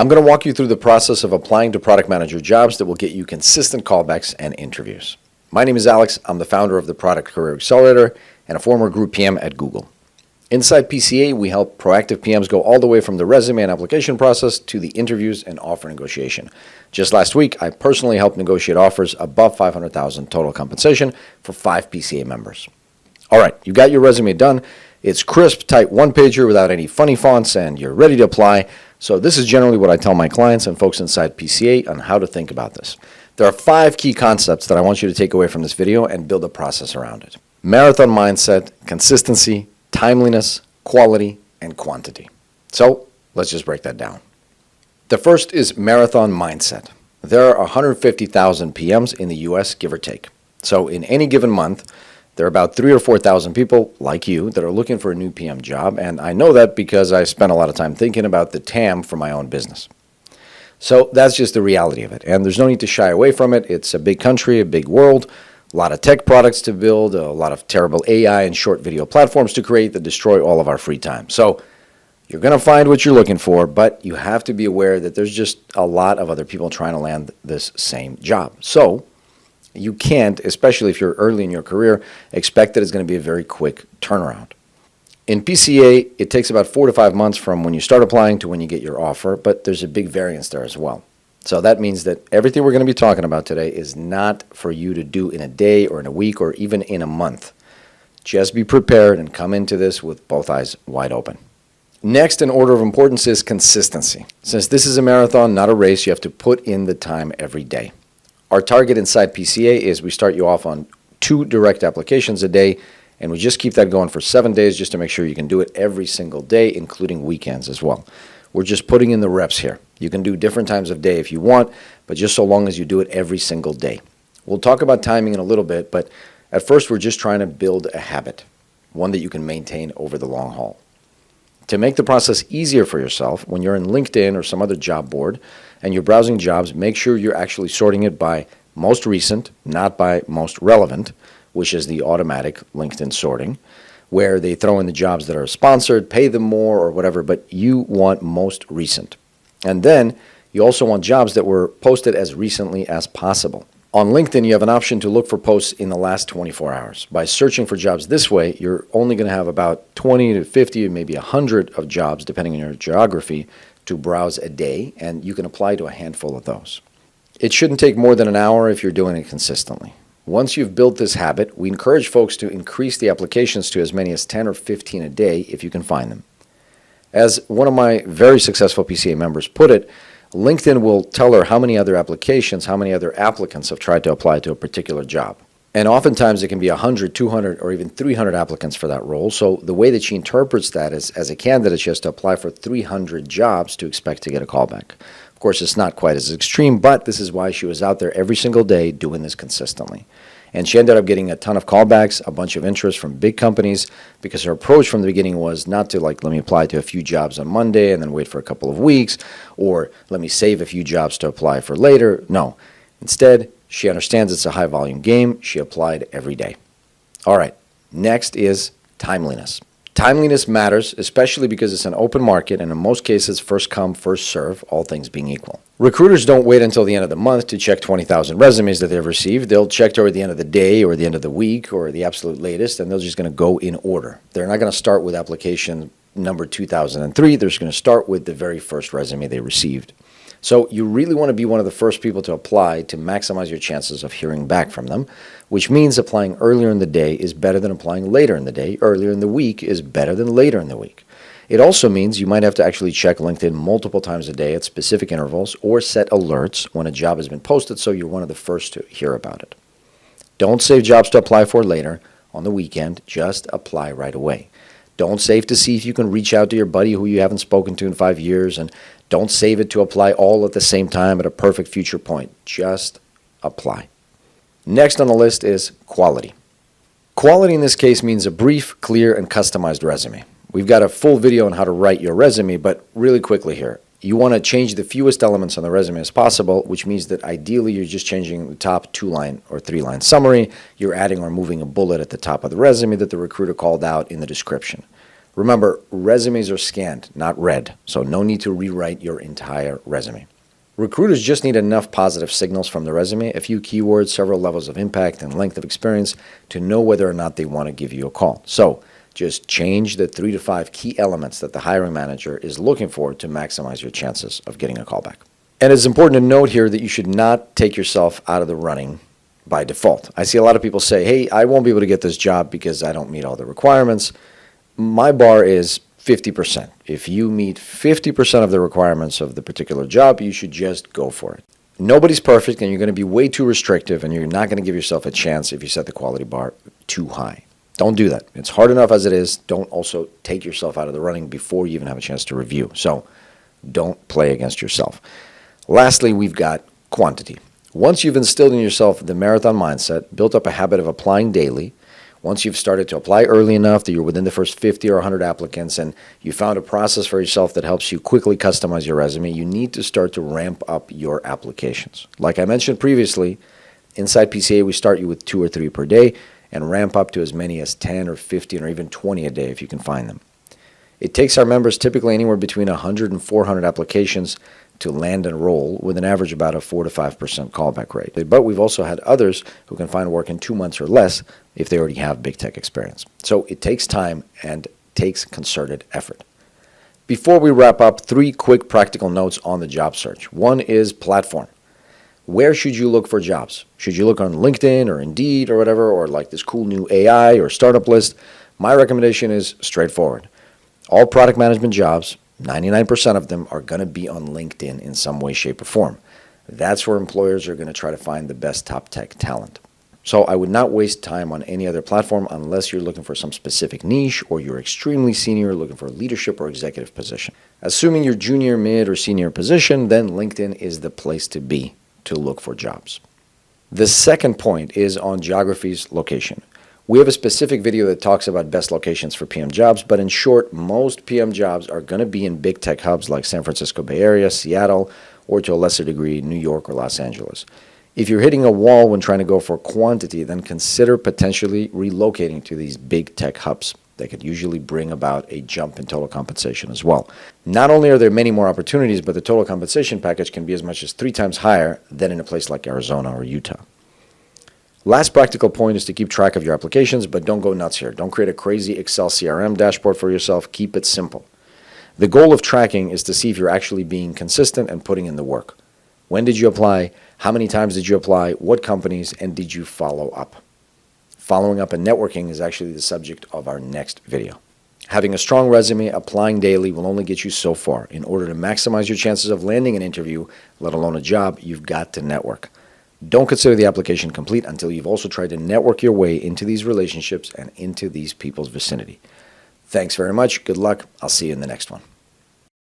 I'm going to walk you through the process of applying to product manager jobs that will get you consistent callbacks and interviews. My name is Alex. I'm the founder of the Product Career Accelerator and a former group PM at Google. Inside PCA, we help proactive PMs go all the way from the resume and application process to the interviews and offer negotiation. Just last week, I personally helped negotiate offers above $500,000 total compensation for 5 PCA members. All right, you got your resume done. It's crisp, tight one-pager without any funny fonts, and you're ready to apply. So this is generally what I tell my clients and folks inside PCA on how to think about this. There are 5 key concepts that I want you to take away from this video and build a process around it. Marathon mindset, consistency, timeliness, quality, and quantity. So let's just break that down. The first is marathon mindset. There are 150,000 PMs in the US, give or take. So in any given month, there are about 3,000 or 4,000 people like you that are looking for a new PM job, and I know that because I spent a lot of time thinking about the TAM for my own business. So that's just the reality of it, and there's no need to shy away from it. It's a big country, a big world, a lot of tech products to build, a lot of terrible AI and short video platforms to create that destroy all of our free time. So you're going to find what you're looking for, but you have to be aware that there's just a lot of other people trying to land this same job. So you can't, especially if you're early in your career, expect that it's going to be a very quick turnaround. In PCA, it takes about 4 to 5 months from when you start applying to when you get your offer, but there's a big variance there as well. So that means that everything we're going to be talking about today is not for you to do in a day or in a week or even in a month. Just be prepared and come into this with both eyes wide open. Next in order of importance is consistency. Since this is a marathon, not a race, you have to put in the time every day. Our target inside PCA is we start you off on 2 direct applications a day, and we just keep that going for 7 days just to make sure you can do it every single day, including weekends as well. We're just putting in the reps here. You can do different times of day if you want, but just so long as you do it every single day. We'll talk about timing in a little bit, but at first we're just trying to build a habit, one that you can maintain over the long haul. To make the process easier for yourself, when you're in LinkedIn or some other job board and you're browsing jobs, make sure you're actually sorting it by most recent, not by most relevant, which is the automatic LinkedIn sorting, where they throw in the jobs that are sponsored, pay them more or whatever, but you want most recent. And then you also want jobs that were posted as recently as possible. On LinkedIn, you have an option to look for posts in the last 24 hours. By searching for jobs this way, you're only going to have about 20 to 50, maybe 100 of jobs, depending on your geography, to browse a day, and you can apply to a handful of those. It shouldn't take more than an hour if you're doing it consistently. Once you've built this habit, we encourage folks to increase the applications to as many as 10 or 15 a day if you can find them. As one of my very successful PCA members put it, LinkedIn will tell her how many other applications, how many other applicants have tried to apply to a particular job. And oftentimes it can be 100, 200, or even 300 applicants for that role. So the way that she interprets that is, as a candidate, she has to apply for 300 jobs to expect to get a callback. Of course, it's not quite as extreme, but this is why she was out there every single day doing this consistently. And she ended up getting a ton of callbacks, a bunch of interest from big companies, because her approach from the beginning was not to let me apply to a few jobs on Monday and then wait for a couple of weeks, or let me save a few jobs to apply for later. No. Instead, she understands it's a high volume game. She applied every day. All right. Next is timeliness. Timeliness matters, especially because it's an open market, and in most cases, first come, first serve, all things being equal. Recruiters don't wait until the end of the month to check 20,000 resumes that they've received. They'll check toward the end of the day or the end of the week or the absolute latest, and they're just going to go in order. They're not going to start with application number 2003. They're just going to start with the very first resume they received. So you really want to be one of the first people to apply to maximize your chances of hearing back from them, which means applying earlier in the day is better than applying later in the day. Earlier in the week is better than later in the week. It also means you might have to actually check LinkedIn multiple times a day at specific intervals or set alerts when a job has been posted so you're one of the first to hear about it. Don't save jobs to apply for later on the weekend. Just apply right away. Don't save to see if you can reach out to your buddy who you haven't spoken to in 5 years, and don't save it to apply all at the same time at a perfect future point. Just apply. Next on the list is quality. Quality in this case means a brief, clear, and customized resume. We've got a full video on how to write your resume, but really quickly here. You want to change the fewest elements on the resume as possible, which means that ideally you're just changing the top 2-line or 3-line summary. You're adding or moving a bullet at the top of the resume that the recruiter called out in the description. Remember, resumes are scanned, not read, so no need to rewrite your entire resume. Recruiters just need enough positive signals from the resume, a few keywords, several levels of impact, and length of experience to know whether or not they want to give you a call. So just change the 3 to 5 key elements that the hiring manager is looking for to maximize your chances of getting a callback. And it's important to note here that you should not take yourself out of the running by default. I see a lot of people say, hey, I won't be able to get this job because I don't meet all the requirements. My bar is 50%. If you meet 50% of the requirements of the particular job, you should just go for it. Nobody's perfect, and you're going to be way too restrictive, and you're not going to give yourself a chance if you set the quality bar too high. Don't do that. It's hard enough as it is. Don't also take yourself out of the running before you even have a chance to review. So don't play against yourself. Lastly, we've got quantity. Once you've instilled in yourself the marathon mindset, built up a habit of applying daily, once you've started to apply early enough that you're within the first 50 or 100 applicants and you found a process for yourself that helps you quickly customize your resume, you need to start to ramp up your applications. Like I mentioned previously, inside PCA, we start you with 2 or 3 per day and ramp up to as many as 10 or 15 or even 20 a day if you can find them. It takes our members typically anywhere between 100 and 400 applications to land and roll with an average about a 4 to 5% callback rate. But we've also had others who can find work in 2 months or less if they already have big tech experience. So it takes time and takes concerted effort. Before we wrap up, 3 quick practical notes on the job search. One is platform. Where should you look for jobs? Should you look on LinkedIn or Indeed or whatever, or like this cool new AI or startup list? My recommendation is straightforward. All product management jobs, 99% of them are going to be on LinkedIn in some way, shape, or form. That's where employers are going to try to find the best top tech talent. So I would not waste time on any other platform unless you're looking for some specific niche or you're extremely senior looking for a leadership or executive position. Assuming you're junior, mid, or senior position, then LinkedIn is the place to be to look for jobs. The second point is on geography's location. We have a specific video that talks about best locations for PM jobs, but in short, most PM jobs are going to be in big tech hubs like San Francisco Bay Area, Seattle, or to a lesser degree, New York or Los Angeles. If you're hitting a wall when trying to go for quantity, then consider potentially relocating to these big tech hubs. They could usually bring about a jump in total compensation as well. Not only are there many more opportunities, but the total compensation package can be as much as 3 times higher than in a place like Arizona or Utah. Last practical point is to keep track of your applications, but don't go nuts here. Don't create a crazy Excel CRM dashboard for yourself. Keep it simple. The goal of tracking is to see if you're actually being consistent and putting in the work. When did you apply? How many times did you apply? What companies? And did you follow up? Following up and networking is actually the subject of our next video. Having a strong resume, applying daily will only get you so far. In order to maximize your chances of landing an interview, let alone a job, you've got to network. Don't consider the application complete until you've also tried to network your way into these relationships and into these people's vicinity. Thanks very much. Good luck. I'll see you in the next one.